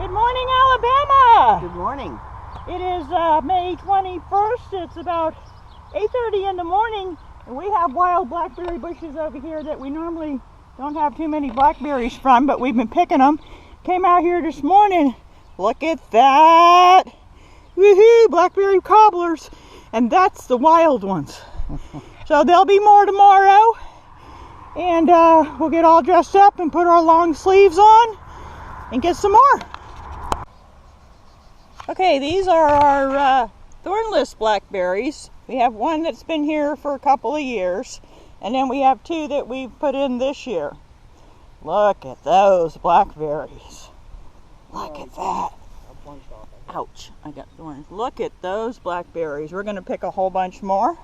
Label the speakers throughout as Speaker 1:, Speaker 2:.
Speaker 1: Good morning, Alabama.
Speaker 2: Good morning.
Speaker 1: It is May 21st. It's about 8:30 in the morning, and we have wild blackberry bushes over here that we normally don't have too many blackberries from, but we've been picking them. Came out here this morning. Look at that. Woohoo, blackberry cobblers. And that's the wild ones. So there'll be more tomorrow. And we'll get all dressed up and put our long sleeves on and get some more. Okay, these are our thornless blackberries. We have one that's been here for a couple of years, and then we have two that we've put in this year. Look at those blackberries. Look at that. Ouch, I got thorns. Look at those blackberries. We're going to pick a whole bunch more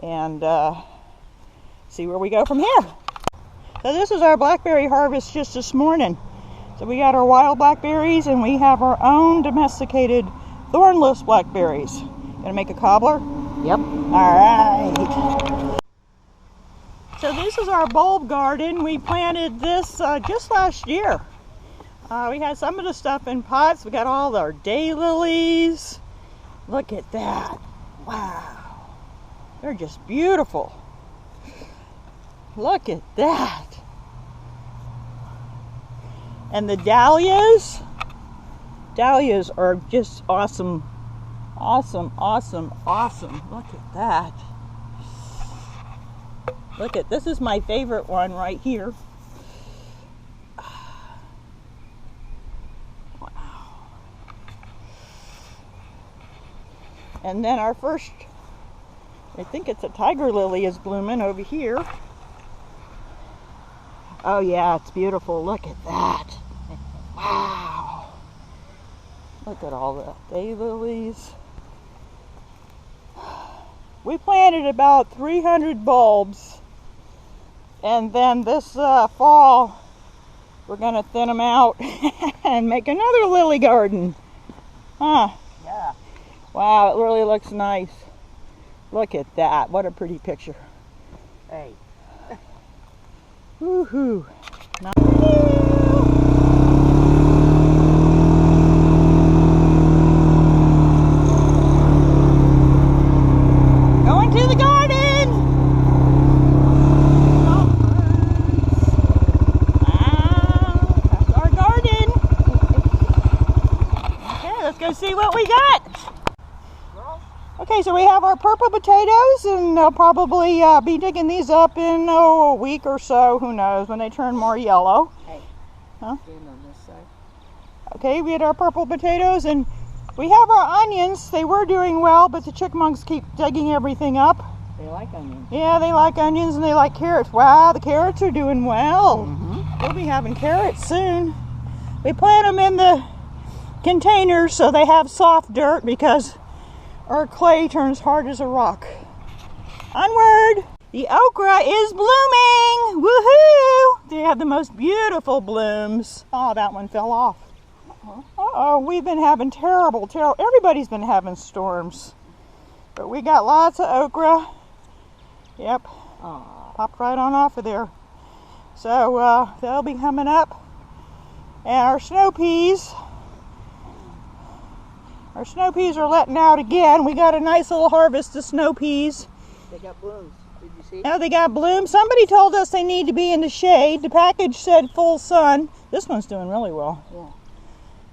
Speaker 1: and see where we go from here. So this is our blackberry harvest just this morning. So we got our wild blackberries, and we have our own domesticated thornless blackberries. Gonna make a cobbler?
Speaker 2: Yep.
Speaker 1: Alright. So this is our bulb garden. We planted this just last year. We had some of the stuff in pots. We got all our daylilies. Look at that. Wow. They're just beautiful. Look at that. And the dahlias. Dahlias are just awesome. Awesome, awesome, awesome. Look at that. Look at, this is my favorite one right here. Wow. And then our first, I think it's a tiger lily, is blooming over here. Oh yeah, it's beautiful. Look at that. Wow. Look at all the daylilies. We planted about 300 bulbs, and then this fall we're going to thin them out and make another lily garden. Huh?
Speaker 2: Yeah.
Speaker 1: Wow, it really looks nice. Look at that. What a pretty picture.
Speaker 2: Hey.
Speaker 1: Woohoo. Going to the garden. Wow, that's our garden. Okay, let's go see what we got. Okay, so we have our purple potatoes, and they'll probably be digging these up in a week or so. Who knows, when they turn more yellow.
Speaker 2: Hey.
Speaker 1: Huh?
Speaker 2: Stand on this side.
Speaker 1: Okay, we had our purple potatoes, and we have our onions. They were doing well, but the chipmunks keep digging everything up.
Speaker 2: They like onions.
Speaker 1: Yeah, they like onions and they like carrots. Wow, the carrots are doing well.
Speaker 2: Mm-hmm.
Speaker 1: We'll be having carrots soon. We plant them in the containers so they have soft dirt, because our clay turns hard as a rock. Onward! The okra is blooming! Woohoo! They have the most beautiful blooms. Oh, that one fell off. Uh-oh, we've been having terrible, everybody's been having storms. But we got lots of okra. Yep.
Speaker 2: Aww.
Speaker 1: Popped right on off of there. So they'll be coming up. And our snow peas. Our snow peas are letting out again. We got a nice little harvest of snow peas.
Speaker 2: They got blooms. Did you see?
Speaker 1: Now they got blooms. Somebody told us they need to be in the shade. The package said full sun. This one's doing really well.
Speaker 2: Yeah.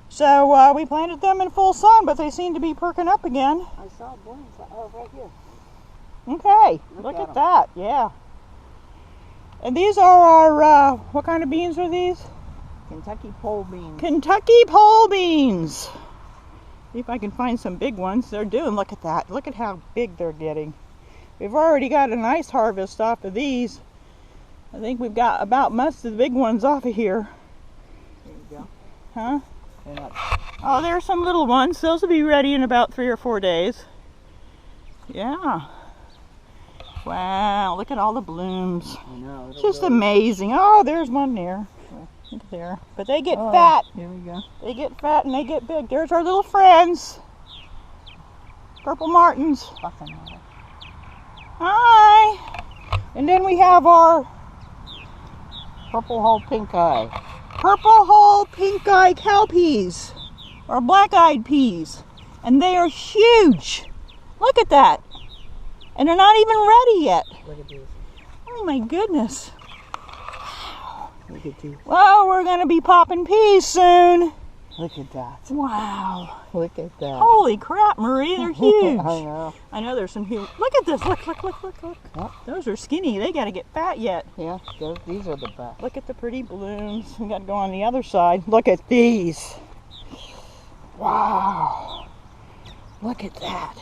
Speaker 1: So we planted them in full sun, but they seem to be perking up again.
Speaker 2: I saw blooms. Oh, right here.
Speaker 1: Okay, look at that. Yeah. And these are our, what kind of beans are these?
Speaker 2: Kentucky pole beans.
Speaker 1: Kentucky pole beans. See if I can find some big ones. They're doing, look at that. Look at how big they're getting. We've already got a nice harvest off of these. I think we've got about most of the big ones off of here.
Speaker 2: There you go.
Speaker 1: Huh?
Speaker 2: They're not.
Speaker 1: Oh, there's some little ones. Those will be ready in about 3 or 4 days. Yeah. Wow, look at all the blooms.
Speaker 2: I know.
Speaker 1: It's just amazing. Oh, there's one there. Look there. But they get fat.
Speaker 2: Here we go.
Speaker 1: They get fat and they get big. There's our little friends. Purple martins. Hi. And then we have our
Speaker 2: Purple hull pink eye.
Speaker 1: purple hull pink-eyed cowpeas, or black-eyed peas, and they are huge. Look at that. And they're not even ready yet.
Speaker 2: Look at these.
Speaker 1: Oh my goodness.
Speaker 2: Look at these.
Speaker 1: Well, we're going to be popping peas soon.
Speaker 2: Look at that.
Speaker 1: Wow.
Speaker 2: Look at that.
Speaker 1: Holy crap, Marie, they're huge.
Speaker 2: I know.
Speaker 1: I know there's some huge. Look at this. Look, look, look, look, look.
Speaker 2: Yep.
Speaker 1: Those are skinny. They got to get fat yet.
Speaker 2: Yeah, these are the best.
Speaker 1: Look at the pretty blooms. We got to go on the other side. Look at these. Wow. Look at that.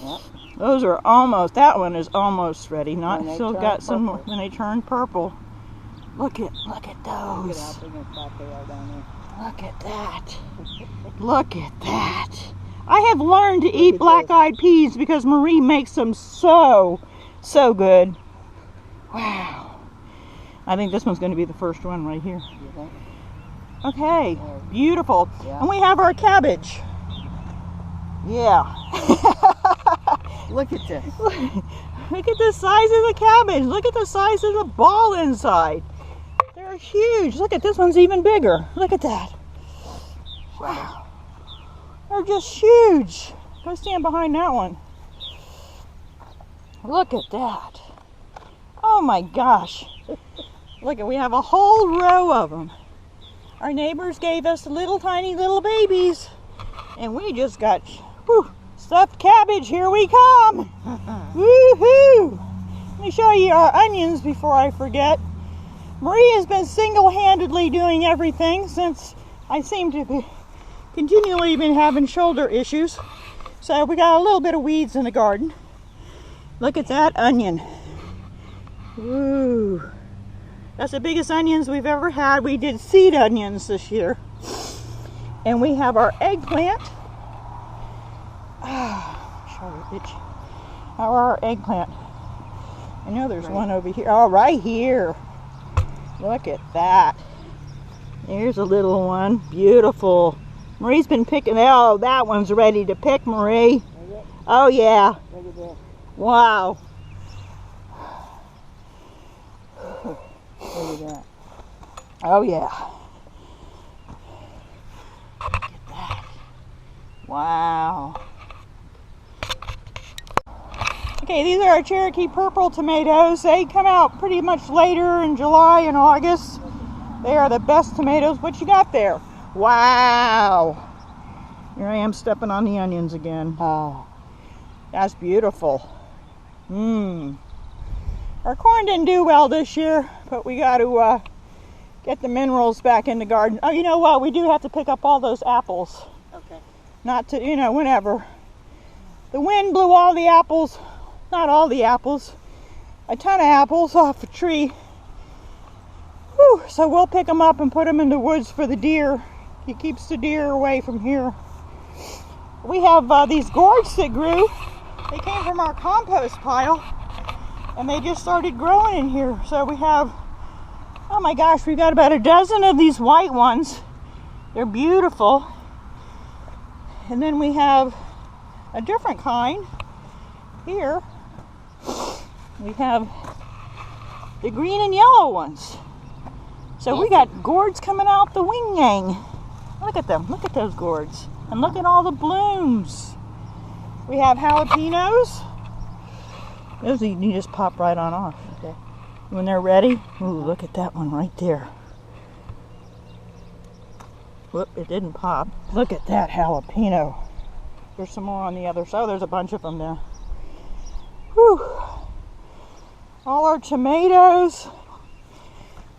Speaker 2: Yep.
Speaker 1: Those are almost, that one is almost ready. Not
Speaker 2: When they
Speaker 1: still
Speaker 2: turn
Speaker 1: got some more
Speaker 2: purple.
Speaker 1: when they turn purple. Look at
Speaker 2: Look at
Speaker 1: those.
Speaker 2: how big and fat they are down there.
Speaker 1: Look at that. Look at that. I have learned to eat
Speaker 2: at
Speaker 1: black-eyed peas because Marie makes them so good. Wow. I think this one's going to be the first one right here.
Speaker 2: You think?
Speaker 1: Okay.
Speaker 2: Yeah.
Speaker 1: Beautiful.
Speaker 2: Yeah.
Speaker 1: And we have our cabbage. Yeah.
Speaker 2: Look at this.
Speaker 1: Look at the size of the cabbage. Look at the size of the ball inside. They're huge. Look at this one's even bigger. Look at that. Wow. They're just huge. Go stand behind that one. Look at that. Oh my gosh. Look, we have a whole row of them. Our neighbors gave us little tiny little babies. And we just got stuffed cabbage. Here we come. Woohoo! Let me show you our onions before I forget. Marie has been single-handedly doing everything since I seem to be continually been having shoulder issues. So we got a little bit of weeds in the garden. Look at that onion. Ooh. That's the biggest onions we've ever had. We did seed onions this year. And we have our eggplant. How are our eggplant? I know there's one over here. Oh, right here. Look at that. There's a little one. Beautiful. Marie's been picking. Oh, that one's ready to pick, Marie. Oh, yeah.
Speaker 2: Look at this.
Speaker 1: Wow.
Speaker 2: Look at that.
Speaker 1: Oh, yeah. Look at that. Wow. Okay, these are our Cherokee purple tomatoes. They come out pretty much later in July and August. They are the best tomatoes. What you got there? Wow. Here I am stepping on the onions again.
Speaker 2: Oh.
Speaker 1: That's beautiful. Our corn didn't do well this year, but we got to get the minerals back in the garden. Oh, you know what? We do have to pick up all those apples.
Speaker 2: Okay.
Speaker 1: Not to, whenever. The wind blew all the apples, not all the apples, a ton of apples off a tree. Whew, so we'll pick them up and put them in the woods for the deer. He keeps the deer away from here. We have these gourds that grew. They came from our compost pile, and they just started growing in here. So we have, oh my gosh, we've got about a dozen of these white ones. They're beautiful. And then we have a different kind here. We have the green and yellow ones. So we got gourds coming out the wing-yang. Look at them. Look at those gourds. And look at all the blooms. We have jalapenos. Those you can just pop right on off.
Speaker 2: Okay.
Speaker 1: When they're ready. Ooh, look at that one right there. Whoop, it didn't pop. Look at that jalapeno. There's some more on the other side. Oh, there's a bunch of them there. Whew. All our tomatoes.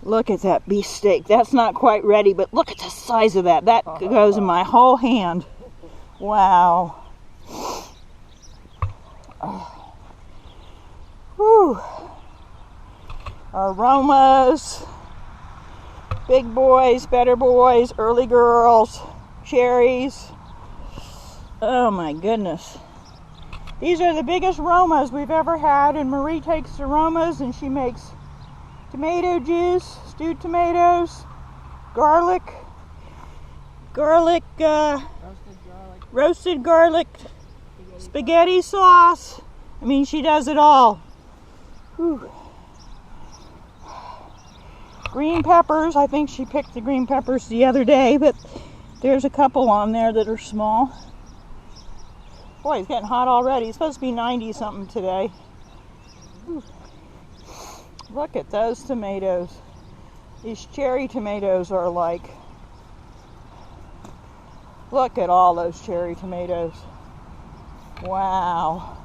Speaker 1: Look at that beefsteak. That's not quite ready, but look at the size of that. That goes in my whole hand. Wow. Oh. Whew. Aromas. Big boys, better boys, early girls, cherries. Oh my goodness. These are the biggest Romas we've ever had, and Marie takes the Romas and she makes tomato juice, stewed tomatoes, garlic, roasted garlic, spaghetti sauce. I mean, she does it all. Whew. Green peppers, I think she picked the green peppers the other day, but there's a couple on there that are small. Boy, it's getting hot already. It's supposed to be 90 something today. Whew. Look at those tomatoes. These cherry tomatoes are like, look at all those cherry tomatoes. Wow.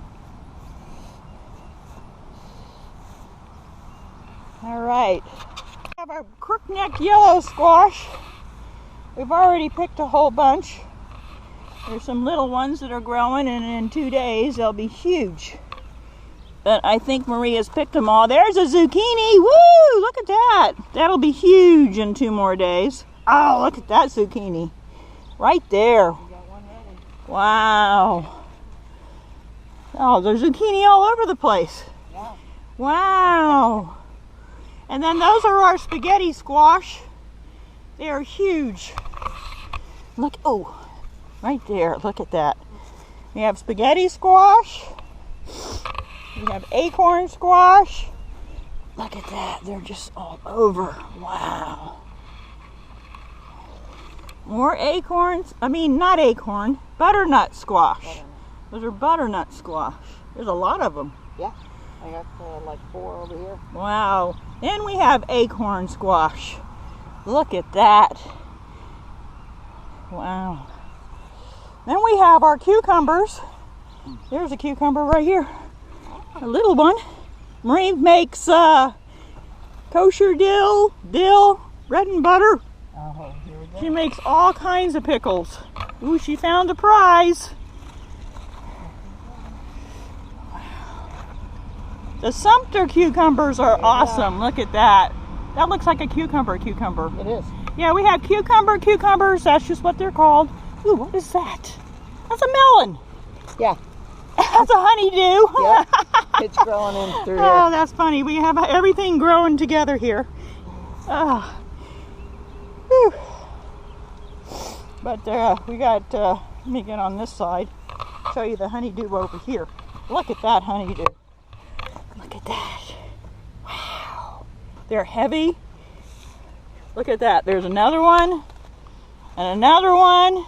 Speaker 1: All right. We have our crookneck yellow squash. We've already picked a whole bunch. There's some little ones that are growing, and in 2 days they'll be huge. But I think Maria's picked them all. There's a zucchini. Woo! Look at that. That'll be huge in 2 more days. Oh, look at that zucchini. Right there.
Speaker 2: You got one ready.
Speaker 1: Wow. Oh, there's zucchini all over the place.
Speaker 2: Yeah.
Speaker 1: Wow. And then those are our spaghetti squash. They are huge. Look, oh, right there. Look at that. We have spaghetti squash. We have acorn squash. Look at that. They're just all over. Wow. More acorns. I mean, not acorn. Butternut squash. Those are butternut squash. There's a lot of them.
Speaker 2: Yeah. I got like 4 over here.
Speaker 1: Wow. Then we have acorn squash. Look at that. Wow. Then we have our cucumbers. There's a cucumber right here. A little one. Marie makes kosher dill, bread and butter.
Speaker 2: Oh, here we go.
Speaker 1: She makes all kinds of pickles. Ooh, she found a prize. The Sumter cucumbers are awesome. Look at that. That looks like a cucumber.
Speaker 2: It is.
Speaker 1: Yeah, we have cucumbers. That's just what they're called. Ooh, what is that? That's a melon.
Speaker 2: Yeah.
Speaker 1: That's a honeydew.
Speaker 2: Yeah. It's growing in through
Speaker 1: Oh,
Speaker 2: here.
Speaker 1: that's funny. We have everything growing together here. Whew. But we got, let me get on this side, show you the honeydew over here. Look at that honeydew. Look at that. Wow. They're heavy. Look at that. There's another one and another one.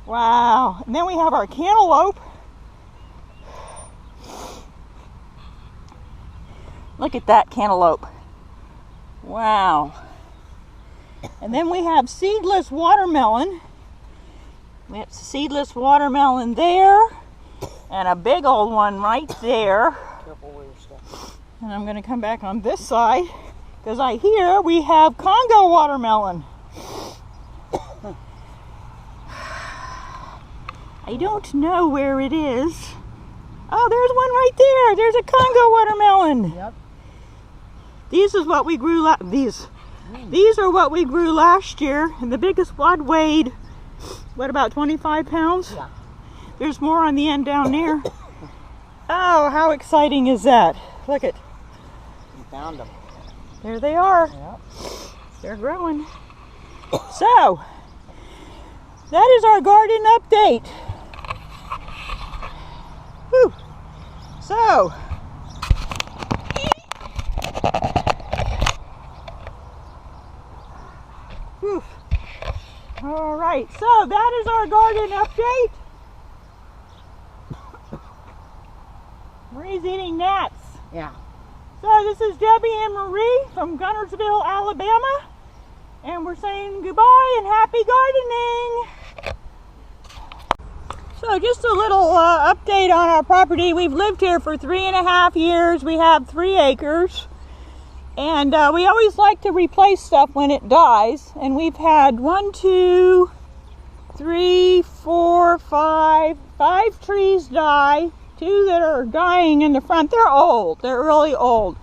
Speaker 1: Wow. And then we have our cantaloupe. Look at that cantaloupe. Wow. And then we have seedless watermelon. We have seedless watermelon there. And a big old one right there.
Speaker 2: Careful where you're stuck.
Speaker 1: And I'm going to come back on this side because I hear we have Congo watermelon. I don't know where it is. Oh, there's one right there. There's a Congo watermelon.
Speaker 2: Yep.
Speaker 1: These is what we grew. These are what we grew last year, and the biggest one weighed, what, about 25 pounds?
Speaker 2: Yeah.
Speaker 1: There's more on the end down there. Oh, how exciting is that? Look at.
Speaker 2: You found them.
Speaker 1: There they are.
Speaker 2: Yep.
Speaker 1: They're growing. So, that is our garden update. Whew. So, whew. All right, so that is our garden update. Marie's eating gnats.
Speaker 2: Yeah.
Speaker 1: So this is Debbie and Marie from Guntersville, Alabama, and we're saying goodbye and happy gardening. So just a little update on our property. We've lived here for 3.5 years. We have 3 acres, and we always like to replace stuff when it dies. And we've had 5 trees die. 2 that are dying in the front. They're old. They're really old.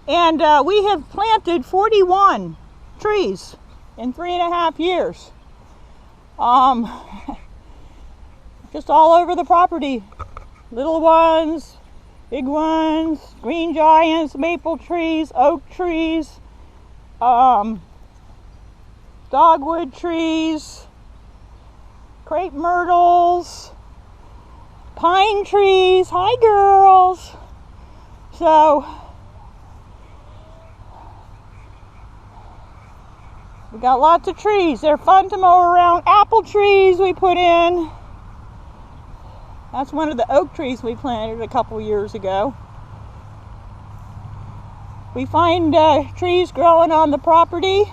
Speaker 1: And we have planted 41 trees in 3.5 years. Just all over the property. Little ones, big ones, green giants, maple trees, oak trees, dogwood trees, crepe myrtles, pine trees. Hi, girls. So We got lots of trees. They're fun to mow around. Apple trees we put in. That's one of the oak trees we planted a couple years ago. We find trees growing on the property.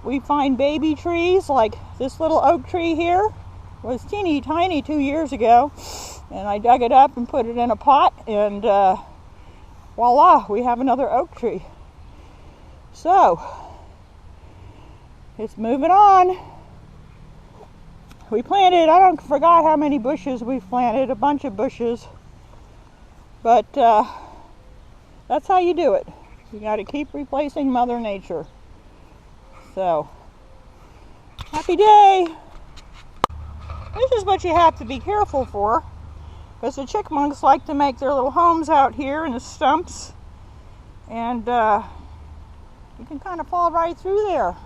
Speaker 1: We find baby trees like this little oak tree here. It was teeny tiny 2 years ago. And I dug it up and put it in a pot, and voila, we have another oak tree. So, it's moving on. We planted, forgot how many bushes we've planted, a bunch of bushes. But that's how you do it. You got to keep replacing Mother Nature. So, happy day. This is what you have to be careful for, because the chipmunks like to make their little homes out here in the stumps, and you can kind of fall right through there.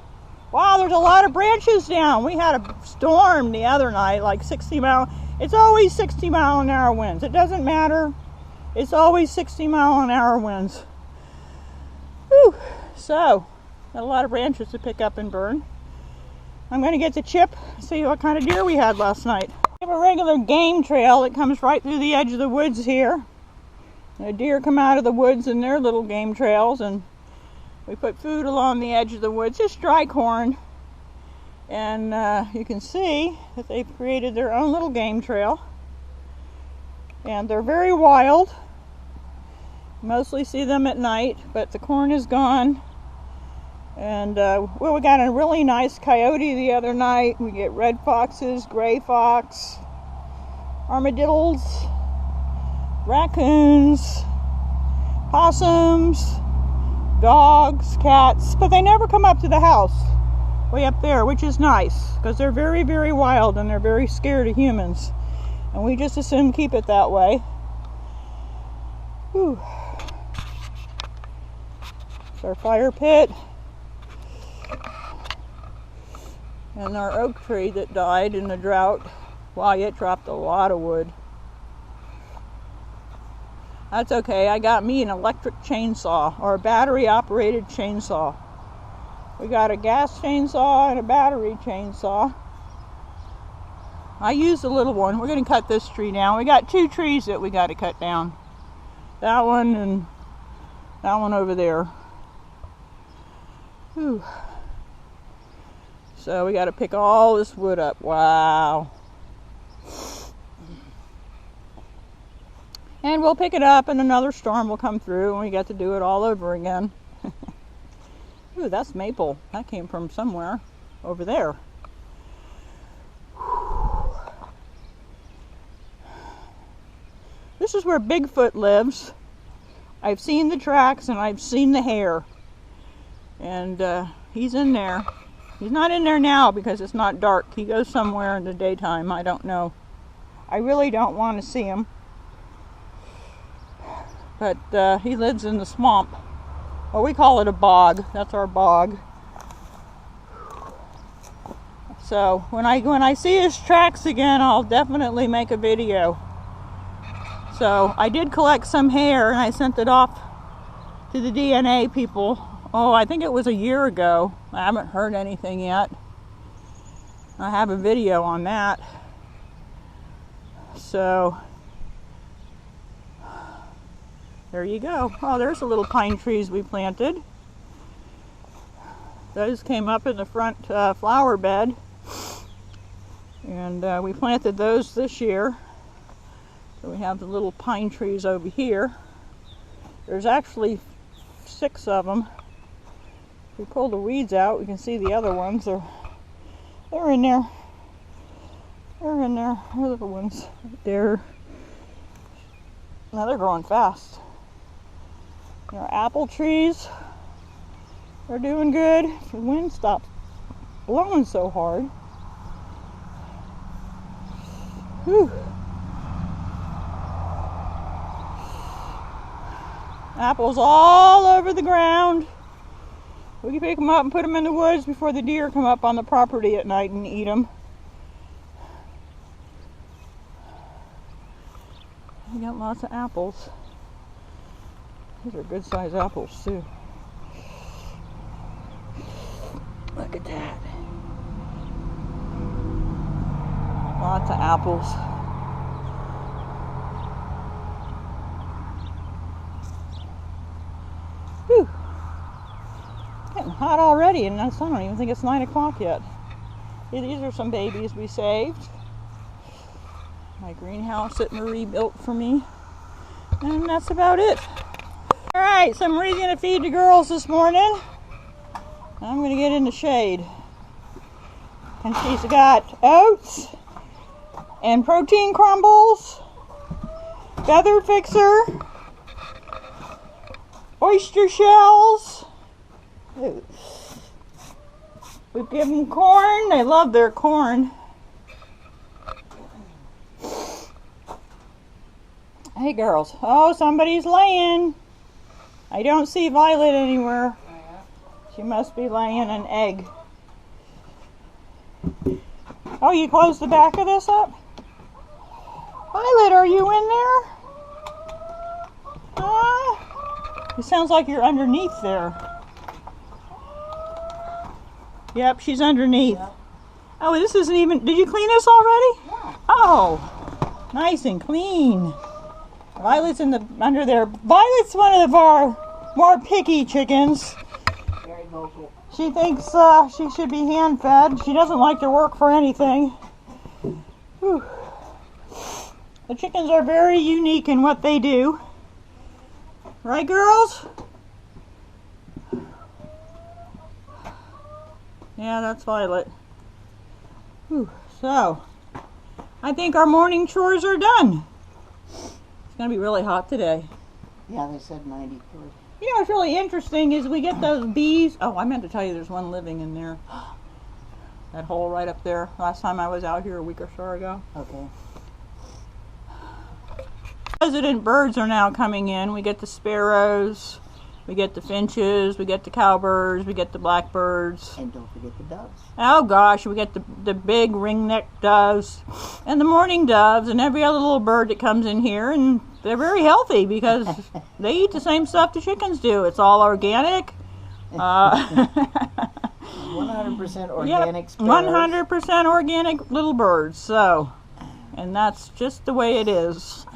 Speaker 1: Wow, there's a lot of branches down. We had a storm the other night, like 60 mile. It's always 60 mile an hour winds. It doesn't matter. It's always 60 mile an hour winds. Whew. So, got a lot of branches to pick up and burn. I'm going to get the chip, see what kind of deer we had last night. We have a regular game trail that comes right through the edge of the woods here. The deer come out of the woods in their little game trails, and we put food along the edge of the woods, just dry corn. And you can see that they've created their own little game trail. And they're very wild. Mostly see them at night, but the corn is gone. And well, we got a really nice coyote the other night. We get red foxes, gray fox, armadillos, raccoons, possums, dogs, cats, but they never come up to the house way up there, which is nice, because they're very, very wild and they're very scared of humans. And we just assume keep it that way. Whew. It's our fire pit. And our oak tree that died in the drought. Wow, it dropped a lot of wood. That's okay, I got me an electric chainsaw, or a battery operated chainsaw. We got a gas chainsaw and a battery chainsaw. I used a little one. We're going to cut this tree down. We got 2 trees that we got to cut down. That one and that one over there. Whew. So we got to pick all this wood up. Wow. And we'll pick it up and another storm will come through and we get to do it all over again. Ooh, that's maple. That came from somewhere over there. This is where Bigfoot lives. I've seen the tracks and I've seen the hair. And he's in there. He's not in there now because it's not dark. He goes somewhere in the daytime. I don't know. I really don't want to see him. But he lives in the swamp. Well, we call it a bog. That's our bog. So when I see his tracks again, I'll definitely make a video. So I did collect some hair and I sent it off to the DNA people. Oh, I think it was a year ago. I haven't heard anything yet. I have a video on that. So there you go. Oh, there's the little pine trees we planted. Those came up in the front flower bed. And we planted those this year. So we have the little pine trees over here. There's actually 6 of them. If we pull the weeds out, we can see the other ones. They're in there. They're in there. They're the ones right there. Now they're growing fast. Our apple trees are doing good. The wind stopped blowing so hard. Whew. Apples all over the ground. We can pick them up and put them in the woods before the deer come up on the property at night and eat them. We got lots of apples. These are good sized apples too.
Speaker 2: Look at that.
Speaker 1: Lots of apples. Whew. Getting hot already, and I don't even think it's 9 o'clock yet. Yeah, these are some babies we saved. My greenhouse that Marie built for me. And that's about it. Alright, so Marie's going to feed the girls this morning. I'm going to get in the shade. And she's got oats and protein crumbles, feather fixer, oyster shells. Ooh. We give them corn. They love their corn. Hey girls. Oh, somebody's laying. I don't see Violet anywhere. She must be laying an egg. Oh, you closed the back of this up? Violet, are you in there? It sounds like you're underneath there. Yep, she's underneath.
Speaker 2: Yep.
Speaker 1: Oh, this isn't even... Did you clean this already?
Speaker 2: Yeah.
Speaker 1: Oh, nice and clean. Violet's under there. Violet's one of our more picky chickens.
Speaker 2: Very vocal.
Speaker 1: She thinks she should be hand-fed. She doesn't like to work for anything. Whew. The chickens are very unique in what they do. Right, girls? Yeah, that's Violet. Whew. So, I think our morning chores are done. It's going to be really hot today.
Speaker 2: Yeah, they said 93.
Speaker 1: You know what's really interesting is we get those bees. Oh, I meant to tell you there's one living in there. That hole right up there. Last time I was out here a week or so ago.
Speaker 2: Okay.
Speaker 1: Resident birds are now coming in. We get the sparrows, we get the finches, we get the cowbirds, we get the blackbirds.
Speaker 2: And don't forget the doves.
Speaker 1: Oh gosh, we get the big ring-necked doves and the mourning doves and every other little bird that comes in here, and they're very healthy because they eat the same stuff the chickens do. It's all organic.
Speaker 2: 100% organic sparrows.
Speaker 1: 100% organic little birds. So, and that's just the way it is.